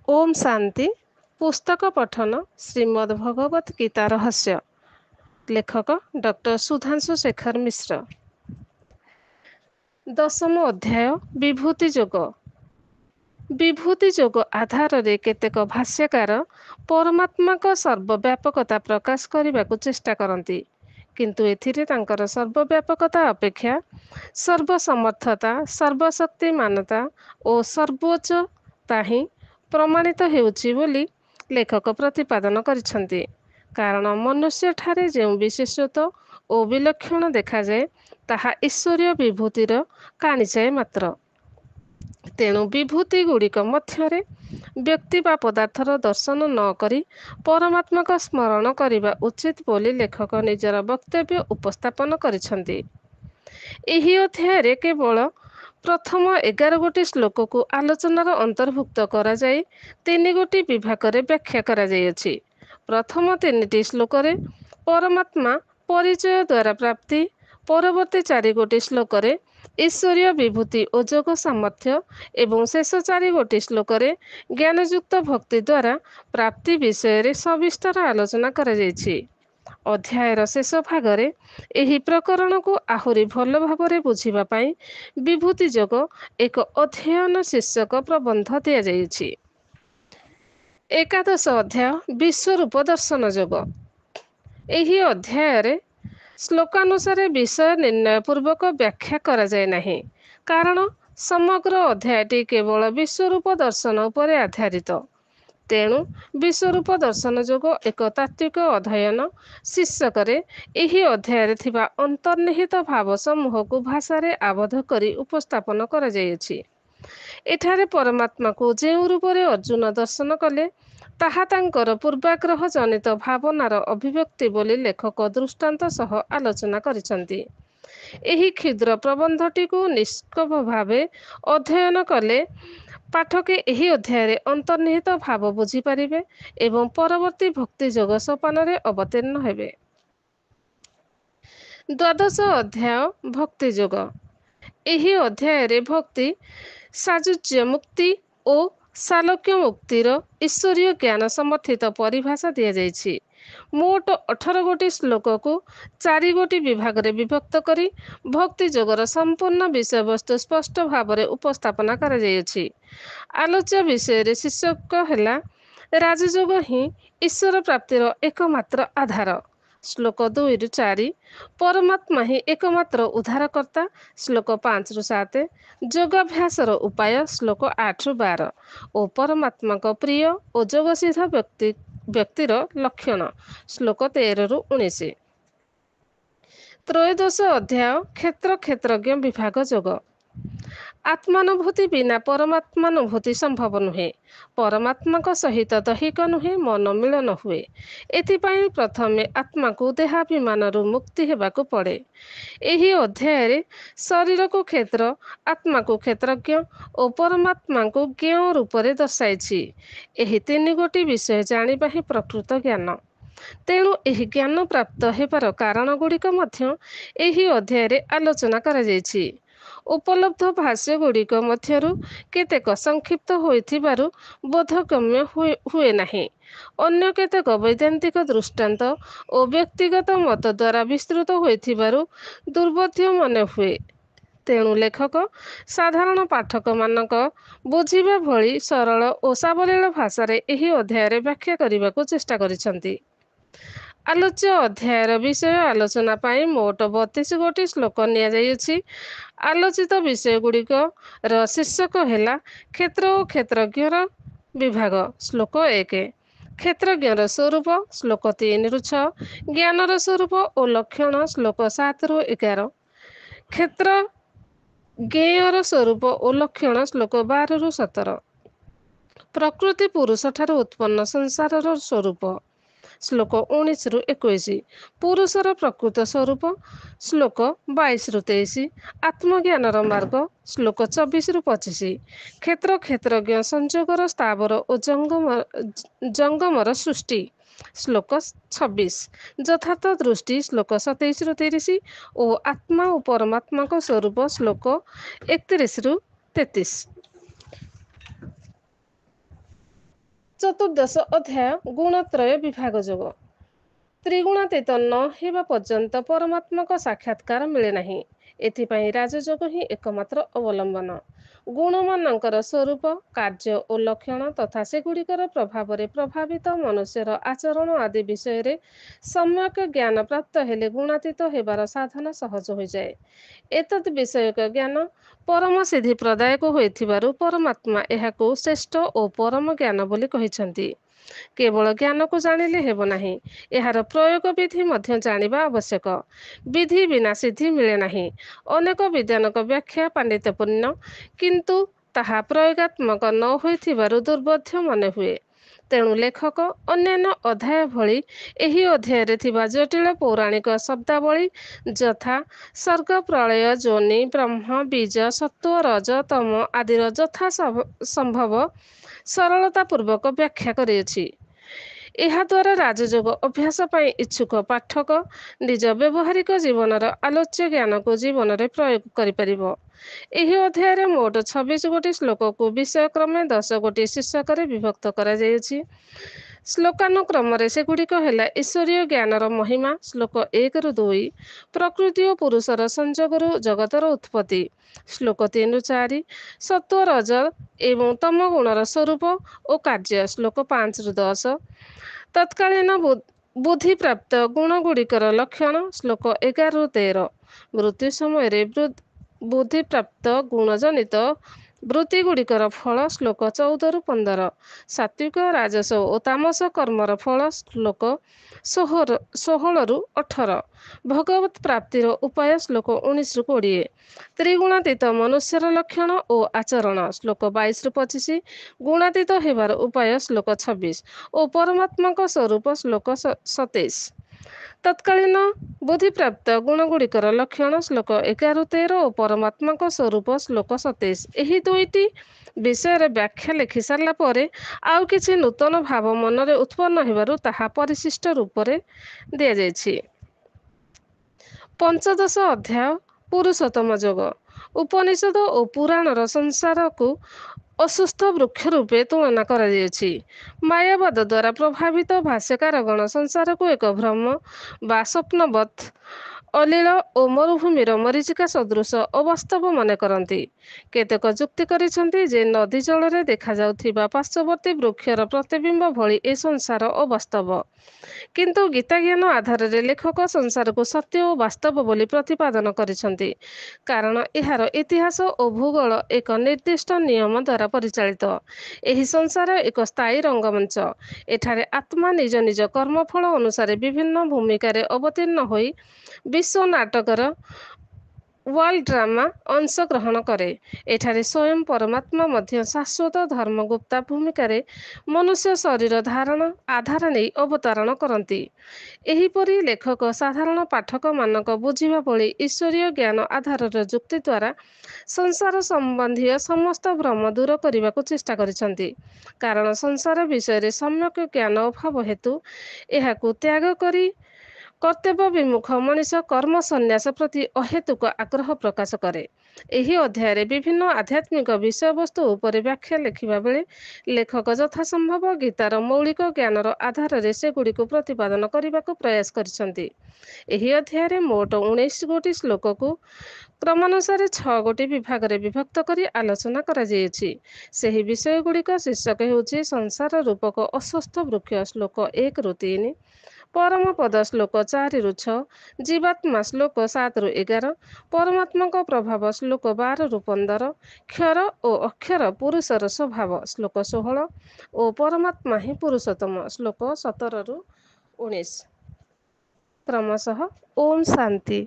ओम शांति पुस्तक पठन श्रीमद् भगवत गीता रहस्य लेखक डॉक्टर सुधांशु शेखर मिश्र। दशम अध्याय विभूति जोग। विभूति जोग आधार रे केतेक भाष्यकार परमात्मा का सर्वव्यापकता प्रकाश करने को चेष्टा करती, किंतु एथिरे तांकर सर्वव्यापकता अपेक्षा सर्वसमर्थता सर्वशक्तिमानता और सर्वोच्चता ही प्रमाणित हेउछि बोली लेखक प्रतिपादन करिसंति। कारण मनुष्य ठारे जो विशेषत्व और विलक्षण देखा जाए ताहा ईश्वरीय विभूतिर काणीचाए मात्र। तेणु विभूति गुड़िक मध्यरे व्यक्ति बा पदार्थर दर्शन न करी परमात्मा का स्मरण करने उचित बोली लेखक निजर वक्तव्य उपस्थापन करिसंति। एही अध्याय केवल प्रथम 11 गोटी श्लोक को आलोचनार अंतर्भुक्त करा जाय 3 गोटी विभाग रे व्याख्या करा जायछि। प्रथम 3टी श्लोक रे परमात्मा परिचय द्वारा प्राप्ति, परवर्ती 4 गोटी श्लोक रे ईश्वरीय विभूति और जोग सामर्थ्य एवं शेष 4 गोटी श्लोक रे ज्ञानयुक्त भक्ति द्वारा प्राप्ति विषय रे सविस्तर आलोचना करा जायछि। अध्यायर शेष भागरे एही प्रकरण को आहुरी भल भावरे बुझिबा पाई विभूति जोग एक अध्ययन शीर्षक प्रबंध दिया जायछि। एकादश अध्याय विश्वरूप दर्शन जोग। एही अध्याय श्लोकानुसार विषय निर्णय पूर्वक व्याख्या करा जाय नाही, कारण समग्र अध्यायटी केवल विश्वरूप दर्शन उपरे आधारित। तेणु विश्वरूप दर्शन जोग एक तात्विक अध्ययन शीर्षक एही अध्याय थिबा अंतर्निहित भाव समूह को भाषा रे आबद्ध करी उपस्थापन करा जायछि। एठारे परमात्मा को जेउ रूप रे अर्जुन दर्शन कले ताहा तांकर पूर्वाग्रह जनित भावनार अभिव्यक्ति बोली लेखक दृष्टांत सह आलोचना करिसंति। एही क्षुद्र प्रबंधटी को निष्कप भावे अध्ययन कले पाठके एही अध्याय अंतर्निहित भाव बुझी पारिबे एवं परवर्ती भक्ति जोग सोपान रे अवतीर्ण हेबे। द्वादश अध्याय भक्ति जोग। एही अध्याय रे भक्ति साजुज्य मुक्ति और सालोक्य मुक्तिर ईश्वरीय ज्ञान समर्थित परिभाषा दिया जायछि। मोट 18 गोटी श्लोक को 4 गोटी विभाग रे विभक्त करी भक्ति जोगर संपूर्ण विषय वस्तु स्पष्ट भाव रे उपस्थापना करा जायछि। आलोच्य विषय रे शीर्षक हैला राजयोग ही ईश्वर प्राप्तिर एकमात्र आधार। श्लोक 2 रु 4 परमात्मा ही एकमात्र उद्धारकर्ता। श्लोक 5 रु 7 योगाभ्यासर उपाय। श्लोक 8 रु 12 और परमात्मा को प्रिय और जोगसिद्ध व्यक्तिर लक्षण। श्लोक 13 रु 19। त्रयोदश अध्याय क्षेत्र क्षेत्रज्ञ विभाग जोग। आत्मानुभूति बिना परमात्मानुभूति संभव नुहे। परमात्मा को सहित दैहिक नुहे मन मिलन हुए। एथिपाई प्रथमे आत्मा को देहाभिमान मुक्ति हेबाकु पड़े। एही अध्याय शरीर को क्षेत्र, आत्मा को क्षेत्रज्ञ और परमात्मा को ज्ञ रूप में दर्शाइछि। एही 3 गोटी विषय जानिबा ही प्रकृत ज्ञान। तेणु एही ज्ञान प्राप्त हेबार कारण गुड़िक मध्य एही अध्याय आलोचना करा जायछि। उपलब्ध भाष्य गुड़िक मध्यरु केतेक संक्षिप्त होइथिबारु बोधगम्य हुए नाही। अन्य केतेक वैदांतिक दृष्टांत और व्यक्तिगत मत द्वारा विस्तृत होइथिबारु दुर्बोध्य मन हुए। तेणु लेखक साधारण पाठक मानक बुझिबा भली सरल और सावलील भाषा रे एही अध्याय व्याख्या करने को चेष्टा करिसंति। आलोच्य अध्यायर विषय आलोचना पाई मोट 32 गोटी श्लोक निया जायछि। आलोचित विषय गुड़िक शीर्षक हैला क्षेत्र और क्षेत्रज्ञर विभाग। श्लोक 1 क्षेत्रज्ञर स्वरूप। श्लोक 3 रु 6 ज्ञानर स्वरूप और लक्षण। श्लोक 7 रु 11 क्षेत्र ज्ञेयर स्वरूप और लक्षण। श्लोक 12 रु 17 प्रकृति पुरुष ठारू उत्पन्न संसारर स्वरूप। श्लोक 19 रु 21 पुरुषर प्रकृत स्वरूप। श्लोक 22 रु 23 आत्मज्ञानर मार्ग। श्लोक 24 रु 25 क्षेत्र क्षेत्रज्ञ संयोगर स्थावर और जंगमर सृष्टि। श्लोक 26 यथार्थ दृष्टि। श्लोक 27 रु 30 और आत्मा और परमात्मा को स्वरूप। श्लोक 31 रु 33। ଚତୁର୍ଦ୍ଦଶ ଅଧ୍ୟାୟ ଗୁଣତ୍ରୟ ବିଭାଗ ଯୋଗ। ତ୍ରିଗୁଣାତୀତ ନ ହେବା ପର୍ଯ୍ୟନ୍ତ ପରମାତ୍ମାଙ୍କ ସାକ୍ଷାତକାର ମିଳେ ନାହିଁ। ଏଥିପାଇଁ ରାଜଯୋଗ ହିଁ ଏକମାତ୍ର ଅବଲମ୍ବନ। ଗୁଣମାନଙ୍କର ସ୍ୱରୂପ, କାର୍ଯ୍ୟ ଓ ଲକ୍ଷଣ ତଥା ସେଗୁଡ଼ିକର ପ୍ରଭାବରେ ପ୍ରଭାବିତ ମନୁଷ୍ୟର ଆଚରଣ ଆଦି ବିଷୟରେ ସମ୍ୟକ୍ ଜ୍ଞାନ ପ୍ରାପ୍ତ ହେଲେ ଗୁଣାତୀତ ହେବାର ସାଧନ ସହଜ ହୋଇଯାଏ। ଏତଦ୍ ବିଷୟକ ଜ୍ଞାନ ପରମ ସିଦ୍ଧି ପ୍ରଦାୟକ ହୋଇଥିବାରୁ ପରମାତ୍ମା ଏହାକୁ ଶ୍ରେଷ୍ଠ ଓ ପରମ ଜ୍ଞାନ ବୋଲି କହିଛନ୍ତି। କେବଳ ଜ୍ଞାନକୁ ଜାଣିଲେ ହେବ ନାହିଁ, ଏହାର ପ୍ରୟୋଗ ବିଧି ମଧ୍ୟ ଜାଣିବା ଆବଶ୍ୟକ। ବିଧି ବିନା ସିଦ୍ଧି ମିଳେ ନାହିଁ। ଅନେକ ବିଦ୍ୱାନଙ୍କ ବ୍ୟାଖ୍ୟା ପାଣ୍ଡିତ୍ୟପୂର୍ଣ୍ଣ, କିନ୍ତୁ ତାହା ପ୍ରୟୋଗାତ୍ମକ ନ ହୋଇଥିବାରୁ ଦୁର୍ବୋଧ୍ୟ ମନେ ହୁଏ। ତେଣୁ ଲେଖକ ଅନ୍ୟାନ୍ୟ ଅଧ୍ୟାୟ ଭଳି ଏହି ଅଧ୍ୟାୟରେ ଥିବା ଜଟିଳ ପୌରାଣିକ ଶବ୍ଦାବଳୀ ଯଥା ସର୍ଗ, ପ୍ରଳୟ, ଯୋନି, ବ୍ରହ୍ମ, ବୀଜ, ସତ୍ତ୍ୱ, ରଜ, ତମ ଆଦିର ଯଥା ସମ୍ଭବ ସରଳତାପୂର୍ବକ ବ୍ୟାଖ୍ୟା କରିଅଛି। ଏହାଦ୍ୱାରା ରାଜଯୋଗ ଅଭ୍ୟାସ ପାଇଁ ଇଚ୍ଛୁକ ପାଠକ ନିଜ ବ୍ୟବହାରିକ ଜୀବନର ଆଲୋଚ୍ୟ ଜ୍ଞାନକୁ ଜୀବନରେ ପ୍ରୟୋଗ କରିପାରିବ। ଏହି ଅଧ୍ୟାୟରେ ମୋଟ 26 ଗୋଟି ଶ୍ଲୋକକୁ ବିଷୟକ୍ରମେ 10 ଗୋଟି ଶୀର୍ଷକରେ ବିଭକ୍ତ କରାଯାଇଛି। ଶ୍ଲୋକାନୁକ୍ରମରେ ସେଗୁଡ଼ିକ ହେଲା ଈଶ୍ୱରୀୟ ଜ୍ଞାନର ମହିମା ଶ୍ଲୋକ 1ରୁ 2, ପ୍ରକୃତି ଓ ପୁରୁଷର ସଂଯୋଗରୁ ଜଗତର ଉତ୍ପତ୍ତି ଶ୍ଲୋକ 3ରୁ 4, ସତ୍ତ୍ୱ, ରଜ ଏବଂ ତମ ଗୁଣର ସ୍ୱରୂପ ଓ କାର୍ଯ୍ୟ ଶ୍ଲୋକ 5ରୁ 10, ତତ୍କାଳୀନ ବୁଦ୍ଧିପ୍ରାପ୍ତ ଗୁଣଗୁଡ଼ିକର ଲକ୍ଷଣ ଶ୍ଲୋକ 11ରୁ 13, ମୃତ୍ୟୁ ସମୟରେ ବୁଦ୍ଧିପ୍ରାପ୍ତ ଗୁଣଜନିତ ବୃତ୍ତିଗୁଡ଼ିକର ଫଳ ଶ୍ଲୋକ 14ରୁ 15, ସାତ୍ୱିକ, ରାଜସ ଓ ତାମସ କର୍ମର ଫଳ ଶ୍ଲୋକ 16ରୁ 18, ଭଗବତ୍ ପ୍ରାପ୍ତିର ଉପାୟ ଶ୍ଲୋକ 19ରୁ 20, ତ୍ରିଗୁଣାତୀତ ମନୁଷ୍ୟର ଲକ୍ଷଣ ଓ ଆଚରଣ ଶ୍ଲୋକ 22ରୁ 25, ଗୁଣାତୀତ ହେବାର ଉପାୟ ଶ୍ଲୋକ 26 ଓ ପରମାତ୍ମାଙ୍କ ସ୍ୱରୂପ ଶ୍ଲୋକ 27, ତତ୍କାଳୀନ ବୁଦ୍ଧିପ୍ରାପ୍ତ ଗୁଣଗୁଡ଼ିକର ଲକ୍ଷଣ ଶ୍ଲୋକ 11ରୁ 13 ଓ ପରମାତ୍ମାଙ୍କ ସ୍ୱରୂପ ଶ୍ଲୋକ 27। ଏହି ଦୁଇଟି ବିଷୟରେ ବ୍ୟାଖ୍ୟା ଲେଖି ସାରିଲା ପରେ ଆଉ କିଛି ନୂତନ ଭାବ ମନରେ ଉତ୍ପନ୍ନ ହେବାରୁ ତାହା ପରିଶିଷ୍ଟ ରୂପରେ ଦିଆଯାଇଛି। ପଞ୍ଚଦଶ ଅଧ୍ୟାୟ ପୁରୁଷୋତ୍ତମ ଯୋଗ। ଉପନିଷଦ ଓ ପୁରାଣର ସଂସାରକୁ ଅସୁସ୍ଥ ବୃକ୍ଷ ରୂପେ ତୁଳନା କରାଯାଇଛି। ମାୟାବାଦ ଦ୍ୱାରା ପ୍ରଭାବିତ ଭାଷ୍ୟକାରଗଣ ସଂସାରକୁ ଏକ ଭ୍ରମ ବା ସ୍ୱପ୍ନବତ୍, ଅଲୀଳ ଓ ମରୁଭୂମିର ମରୀଚିକା ସଦୃଶ ଅବାସ୍ତବ ମନେ କରନ୍ତି। କେତେକ ଯୁକ୍ତି କରିଛନ୍ତି ଯେ ନଦୀ ଜଳରେ ଦେଖାଯାଉଥିବା ପାର୍ଶ୍ୱବର୍ତ୍ତୀ ବୃକ୍ଷର ପ୍ରତିବିମ୍ବ ଭଳି ଏ ସଂସାର ଅବାସ୍ତବ। କିନ୍ତୁ ଗୀତାଜ୍ଞାନ ଆଧାରରେ ଲେଖକ ସଂସାରକୁ ସତ୍ୟ ଓ ବାସ୍ତବ ବୋଲି ପ୍ରତିପାଦନ କରିଛନ୍ତି, କାରଣ ଏହାର ଇତିହାସ ଓ ଭୂଗୋଳ ଏକ ନିର୍ଦ୍ଦିଷ୍ଟ ନିୟମ ଦ୍ୱାରା ପରିଚାଳିତ। ଏହି ସଂସାର ଏକ ସ୍ଥାୟୀ ରଙ୍ଗମଞ୍ଚ। ଏଠାରେ ଆତ୍ମା ନିଜ ନିଜ କର୍ମଫଳ ଅନୁସାରେ ବିଭିନ୍ନ ଭୂମିକାରେ ଅବତୀର୍ଣ୍ଣ ହୋଇ ବିଶ୍ୱ ନାଟକର ୱାଲ୍ ଡ୍ରାମା ଅଂଶଗ୍ରହଣ କରେ। ଏଠାରେ ସ୍ୱୟଂ ପରମାତ୍ମା ମଧ୍ୟ ଶାଶ୍ୱତ ଧର୍ମଗୁପ୍ତା ଭୂମିକାରେ ମନୁଷ୍ୟ ଶରୀର ଧାରଣ ଆଧାର ନେଇ ଅବତାରଣ କରନ୍ତି। ଏହିପରି ଲେଖକ ସାଧାରଣ ପାଠକମାନଙ୍କ ବୁଝିବା ଭଳି ଈଶ୍ୱରୀୟ ଜ୍ଞାନ ଆଧାରର ଯୁକ୍ତି ଦ୍ୱାରା ସଂସାର ସମ୍ବନ୍ଧୀୟ ସମସ୍ତ ଭ୍ରମ ଦୂର କରିବାକୁ ଚେଷ୍ଟା କରିଛନ୍ତି। କାରଣ ସଂସାର ବିଷୟରେ ସମ୍ୟକ୍ ଜ୍ଞାନ ଅଭାବ ହେତୁ ଏହାକୁ ତ୍ୟାଗ କରି କର୍ତ୍ତବ୍ୟ ବିମୁଖ ମଣିଷ କର୍ମ ସନ୍ନ୍ୟାସ ପ୍ରତି ଅହେତୁକ ଆଗ୍ରହ ପ୍ରକାଶ କରେ। ଏହି ଅଧ୍ୟାୟରେ ବିଭିନ୍ନ ଆଧ୍ୟାତ୍ମିକ ବିଷୟବସ୍ତୁ ଉପରେ ବ୍ୟାଖ୍ୟା ଲେଖିବା ବେଳେ ଲେଖକ ଯଥାସମ୍ଭବ ଗୀତାର ମୌଳିକ ଜ୍ଞାନର ଆଧାରରେ ସେଗୁଡ଼ିକୁ ପ୍ରତିପାଦନ କରିବାକୁ ପ୍ରୟାସ କରିଛନ୍ତି। ଏହି ଅଧ୍ୟାୟରେ ମୋଟ 19 ଗୋଟି ଶ୍ଲୋକକୁ କ୍ରମାନୁସାରେ 6 ଗୋଟି ବିଭାଗରେ ବିଭକ୍ତ କରି ଆଲୋଚନା କରାଯାଇଛି। ସେହି ବିଷୟଗୁଡ଼ିକ ଶୀର୍ଷକ ହେଉଛି ସଂସାର ରୂପକ ଅଶ୍ୱସ୍ଥ ବୃକ୍ଷ ଶ୍ଲୋକ 1ରୁ 3, ପରମପଦ ଶ୍ଲୋକ 4ରୁ 6, ଜୀବାତ୍ମା ଶ୍ଲୋକ 7ରୁ 11, ପରମାତ୍ମାଙ୍କ ପ୍ରଭାବ ଶ୍ଲୋକ 12ରୁ 15, କ୍ଷର ଓ ଅକ୍ଷର ପୁରୁଷର ସ୍ୱଭାବ ଶ୍ଲୋକ 16 ଓ ପରମାତ୍ମା ହିଁ ପୁରୁଷୋତ୍ତମ ଶ୍ଲୋକ 17ରୁ 19। କ୍ରମଶଃ ଓମ୍ ଶାନ୍ତି।